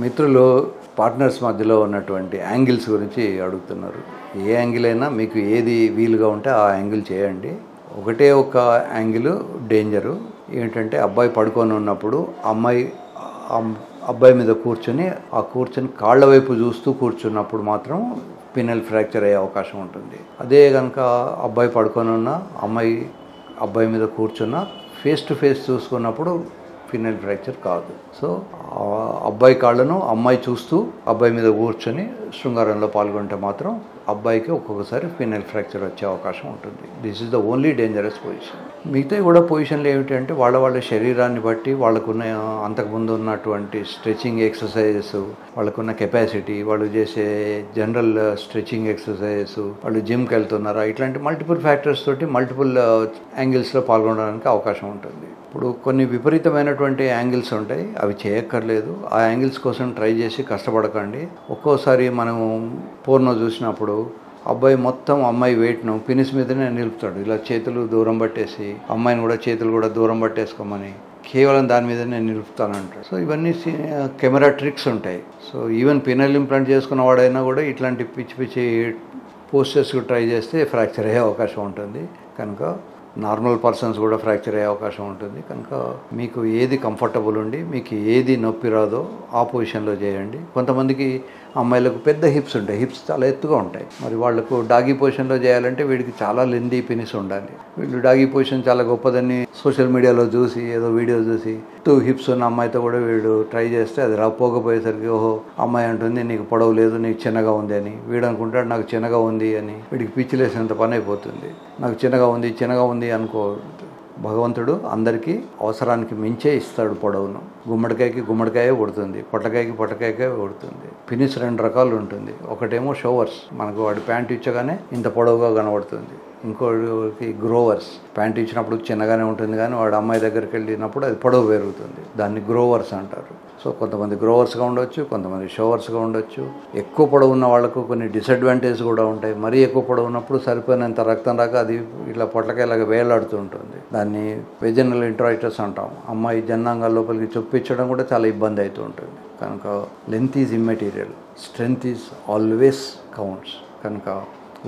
మిత్రులు పార్ట్నర్స్ మధ్యలో ఉన్నటువంటి యాంగిల్స్ గురించి అడుగుతున్నారు. ఏ యాంగిల్ అయినా మీకు ఏది వీలుగా ఉంటే ఆ యాంగిల్ చేయండి. ఒకటే ఒక యాంగిల్ డేంజరు ఏంటంటే అబ్బాయి పడుకొని ఉన్నప్పుడు అబ్బాయి మీద కూర్చొని కాళ్ళ వైపు చూస్తూ కూర్చున్నప్పుడు మాత్రం పినల్ ఫ్రాక్చర్ అయ్యే అవకాశం ఉంటుంది. అదే కనుక అబ్బాయి పడుకొని ఉన్న అబ్బాయి మీద కూర్చున్న ఫేస్ టు ఫేస్ చూసుకున్నప్పుడు పినల్ ఫ్రాక్చర్ కాదు. సో అబ్బాయి కాళ్ళను అమ్మాయి చూస్తూ అబ్బాయి మీద కూర్చొని శృంగారంలో పాల్గొంటే మాత్రం అబ్బాయికి ఒక్కొక్కసారి పినల్ ఫ్రాక్చర్ వచ్చే అవకాశం ఉంటుంది. This is the only dangerous position. మిగతా కూడా పొజిషన్లు ఏమిటంటే వాళ్ళ శరీరాన్ని బట్టి వాళ్ళకున్న అంతకుముందు ఉన్నటువంటి స్ట్రెచింగ్ ఎక్సర్సైజెస్, వాళ్ళకున్న కెపాసిటీ, వాళ్ళు చేసే జనరల్ స్ట్రెచింగ్ ఎక్సర్సైజెస్, వాళ్ళు జిమ్కి వెళ్తున్నారా, ఇట్లాంటి మల్టిపుల్ ఫ్యాక్టర్స్ తోటి మల్టిపుల్ యాంగిల్స్లో పాల్గొనడానికి అవకాశం ఉంటుంది. ఇప్పుడు కొన్ని విపరీతమైనటువంటి యాంగిల్స్ ఉంటాయి, అవి చేయక్కర్లేదు. ఆ యాంగిల్స్ కోసం ట్రై చేసి కష్టపడకండి. ఒక్కోసారి మనం పోర్నో చూసినప్పుడు అబ్బాయి మొత్తం అమ్మాయి వెయిట్ను పినిస్ మీదనే నిలుపుతాడు. ఇలా చేతులు దూరం పట్టేసి అమ్మాయిని కూడా చేతులు కూడా దూరం పట్టేసుకోమని కేవలం దాని మీదనే నిలుపుతానంటాడు. సో ఇవన్నీ కెమెరా ట్రిక్స్ ఉంటాయి. సో ఈవెన్ పినల్ ఇంప్లాంట్ చేసుకున్న వాడైనా కూడా ఇట్లాంటి పిచ్చి పోస్టర్స్కి ట్రై చేస్తే ఫ్రాక్చర్ అయ్యే అవకాశం ఉంటుంది. కనుక నార్మల్ పర్సన్స్ కూడా ఫ్రాక్చర్ అయ్యే అవకాశం ఉంటుంది. కనుక మీకు ఏది కంఫర్టబుల్ ఉండి మీకు ఏది నొప్పి రాదో ఆ పొజిషన్లో చేయండి. కొంతమందికి అమ్మాయిలకు పెద్ద హిప్స్ ఉంటాయి, హిప్స్ చాలా ఎత్తుగా ఉంటాయి. మరి వాళ్ళకు డాగీ పొజిషన్లో చేయాలంటే వీడికి చాలా లెందీ పినిస్ ఉండాలి. వీళ్ళు డాగీ పొజిషన్ చాలా గొప్పదని సోషల్ మీడియాలో చూసి ఏదో వీడియో చూసి హిప్స్ ఉన్న అమ్మాయితో కూడా వీడు ట్రై చేస్తే అది పోకపోయేసరికి ఓహో అమ్మాయి అంటుంది నీకు పొడవు లేదు, నీకు చిన్నగా ఉంది అని. వీడు అనుకుంటాడు నాకు చిన్నగా ఉంది అని. వీడికి పిచ్చిలేసినంత పని అయిపోతుంది. నాకు చిన్నగా ఉంది అనుకోవద్దు. భగవంతుడు అందరికీ అవసరానికి మించే ఇస్తాడు పొడవును. గుమ్మడికాయ పుడుతుంది, పొట్టకాయకే పుడుతుంది. పినిస్ 2 రకాలు ఉంటుంది. ఒకటేమో షోవర్స్, మనకు వాడి ప్యాంట్ ఇచ్చగానే ఇంత పొడవుగా కనబడుతుంది. ఇంకోటి గ్రోవర్స్, ప్యాంట్ ఇచ్చినప్పుడు చిన్నగానే ఉంటుంది కానీ వాడు అమ్మాయి దగ్గరికి వెళ్ళినప్పుడు అది పొడవు పెరుగుతుంది. దాన్ని గ్రోవర్స్ అంటారు. సో కొంతమంది గ్రోవర్స్గా ఉండొచ్చు, కొంతమంది షోవర్స్గా ఉండొచ్చు. ఎక్కువ పొడవు ఉన్న వాళ్ళకు కొన్ని డిసడ్వాంటేజ్ కూడా ఉంటాయి. మరీ ఎక్కువ పొడవు ఉన్నప్పుడు సరిపోయినంత రక్తం రాక అది ఇట్లా పొట్లకాయలాగా వేలాడుతూ ఉంటుంది. దాన్ని వెజనల్ ఇంట్రాయిటస్ అంటాం. అమ్మాయి జన్నాంగాల లోపలికి చొప్పించడం కూడా చాలా ఇబ్బంది అవుతూ ఉంటుంది. కనుక length is immaterial, strength is always counts. కనుక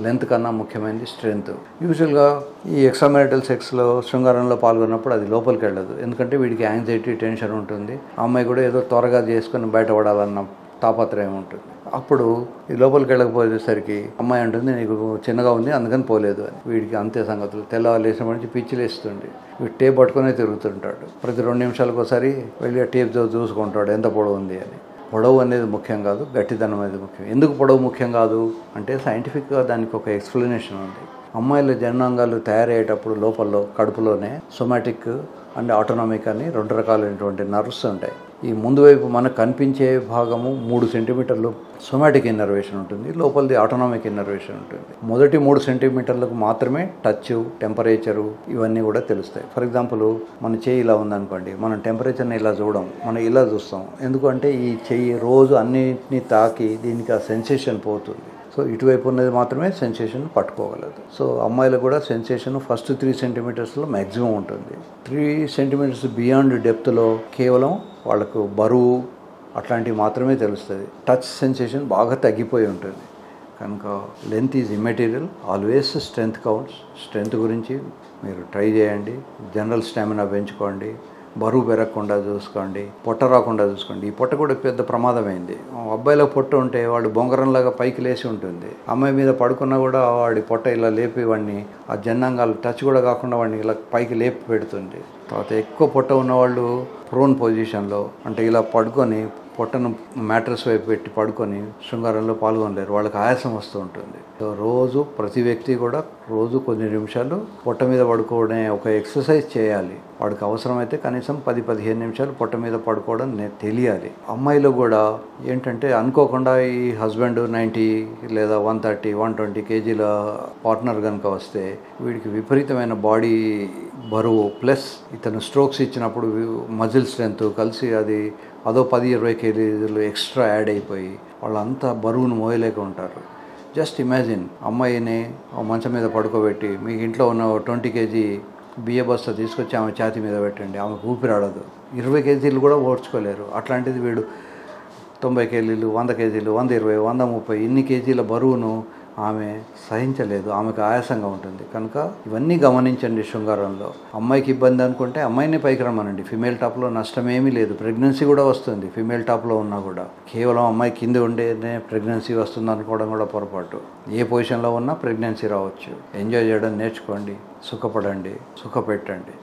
లెంత్ కన్నా ముఖ్యమైనది స్ట్రెంగ్త్. యూజువల్గా ఈ ఎక్స్ట్రామ్యారిటల్ సెక్స్లో శృంగారంలో పాల్గొన్నప్పుడు అది లోపలికి వెళ్ళదు. ఎందుకంటే వీడికి యాంగ్జైటీ, టెన్షన్ ఉంటుంది. అమ్మాయి కూడా ఏదో త్వరగా చేసుకొని బయటపడాలన్న తాపత్రయం ఉంటుంది. అప్పుడు ఈ లోపలికి వెళ్ళకపోయేసరికి అమ్మాయి అంటుంది నీకు చిన్నగా ఉంది అందుకని పోలేదు అని. వీడికి అంతే సంగతులు. తెల్లవారు నుంచి పిచ్చిలేస్తుంది. వీడు టేప్ పట్టుకునే తిరుగుతుంటాడు. ప్రతి 2 నిమిషాలకు ఒకసారి వెళ్ళి టేప్ చూసుకుంటాడు ఎంత పొడవు ఉంది అని. పొడవు అనేది ముఖ్యం కాదు, గట్టిదనం అనేది ముఖ్యం. ఎందుకు పొడవు ముఖ్యం కాదు అంటే సైంటిఫిక్గా దానికి ఒక ఎక్స్ప్లెనేషన్ ఉంది. అమ్మాయిల జననాంగాలు తయారయ్యేటప్పుడు లోపల కడుపులోనే సొమాటిక్ అండ్ ఆటోనామిక్ అని 2 రకాలైనటువంటి నర్వ్స్ ఉంటాయి. ఈ ముందు వైపు మనకు కనిపించే భాగము 3 సెంటీమీటర్లు సొమాటిక్ ఇన్నర్వేషన్ ఉంటుంది, లోపలిది ఆటోనామిక్ ఇన్నర్వేషన్ ఉంటుంది. మొదటి 3 సెంటీమీటర్లకు మాత్రమే టచ్, టెంపరేచరు ఇవన్నీ కూడా తెలుస్తాయి. ఫర్ ఎగ్జాంపుల్ మన చెయ్యి ఇలా ఉందనుకోండి, మనం టెంపరేచర్ని ఇలా మనం ఇలా చూస్తాం. ఎందుకంటే ఈ చెయ్యి రోజు అన్నిటినీ తాకి దీనికి ఆ సెన్సేషన్ పోతుంది. సో ఇటువైపు ఉన్నది మాత్రమే సెన్సేషన్ పట్టుకోగలదు. సో అమ్మాయిలకు కూడా సెన్సేషన్ ఫస్ట్ 3 సెంటీమీటర్స్లో మ్యాక్సిమం ఉంటుంది. 3 సెంటీమీటర్స్ బియాండ్ డెప్త్లో కేవలం వాళ్ళకు బరువు అట్లాంటివి మాత్రమే తెలుస్తుంది. టచ్ సెన్సేషన్ బాగా తగ్గిపోయి ఉంటుంది. కనుక length is immaterial, always strength counts. Strength గురించి మీరు ట్రై చేయండి. జనరల్ స్టామినా పెంచుకోండి, బరువు పెరగకుండా చూసుకోండి, పొట్ట రాకుండా చూసుకోండి. ఈ పొట్ట కూడా పెద్ద ప్రమాదమైంది. అబ్బాయిలో పొట్ట ఉంటే వాడు బొంగరంలాగా పైకి లేచి ఉంటుంది. అమ్మాయి మీద పడుకున్నా కూడా వాడి పొట్ట ఇలా లేపి వాడిని ఆ జన్నాంగాలు టచ్ కూడా కాకుండా వాడిని ఇలా పైకి లేపి పెడుతుంది. తర్వాత ఎక్కువ పొట్ట ఉన్నవాళ్ళు ప్రోన్ పొజిషన్లో అంటే ఇలా పడుకొని పొట్టను మ్యాట్రస్ వైపు పెట్టి పడుకొని శృంగారంలో పాల్గొనలేరు. వాళ్ళకి ఆయాసం వస్తూ ఉంటుంది. సో రోజు ప్రతి వ్యక్తి కూడా రోజు కొన్ని నిమిషాలు పొట్ట మీద పడుకోవడం ఒక ఎక్సర్సైజ్ చేయాలి. వాడికి అవసరమైతే కనీసం 10-15 నిమిషాలు పొట్ట మీద పడుకోవడం తెలియాలి. అమ్మాయిలో కూడా ఏంటంటే అనుకోకుండా ఈ హస్బెండ్ 90 లేదా 130-120 కేజీల పార్ట్నర్ కనుక వస్తే వీడికి విపరీతమైన బాడీ బరువు ప్లస్ ఇతను స్ట్రోక్స్ ఇచ్చినప్పుడు మజిల్ స్ట్రెంత్ కలిసి అదో 10-20 కేజీలు ఎక్స్ట్రా యాడ్ అయిపోయి వాళ్ళంతా బరువును మోయలేక ఉంటారు. జస్ట్ ఇమాజిన్, అమ్మాయిని మంచం మీద పడుకోబెట్టి మీకు ఇంట్లో ఉన్న 20 కేజీ బియ్య బస్తా తీసుకొచ్చి ఆమె ఛాతీ మీద పెట్టండి, ఆమెకు ఊపిరాడదు. 20 కేజీలు కూడా ఓడ్చుకోలేరు. అట్లాంటిది వీడు 90 కేజీలు, 100 కేజీలు, 120, 130 ఇన్ని కేజీల బరువును ఆమె సహించలేదు. ఆమెకు ఆయాసంగా ఉంటుంది. కనుక ఇవన్నీ గమనించండి. శృంగారంలో అమ్మాయికి ఇబ్బంది అనుకుంటే అమ్మాయిని పైకి రమ్మనండి. ఫిమేల్ టాప్లో నష్టమేమీ లేదు. ప్రెగ్నెన్సీ కూడా వస్తుంది ఫిమేల్ టాప్లో ఉన్నా కూడా. కేవలం అమ్మాయి కింద ఉండేనే ప్రెగ్నెన్సీ వస్తుంది అనుకోవడం కూడా పొరపాటు. ఏ పొజిషన్లో ఉన్నా ప్రెగ్నెన్సీ రావచ్చు. ఎంజాయ్ చేయడం నేర్చుకోండి. సుఖపడండి, సుఖపెట్టండి.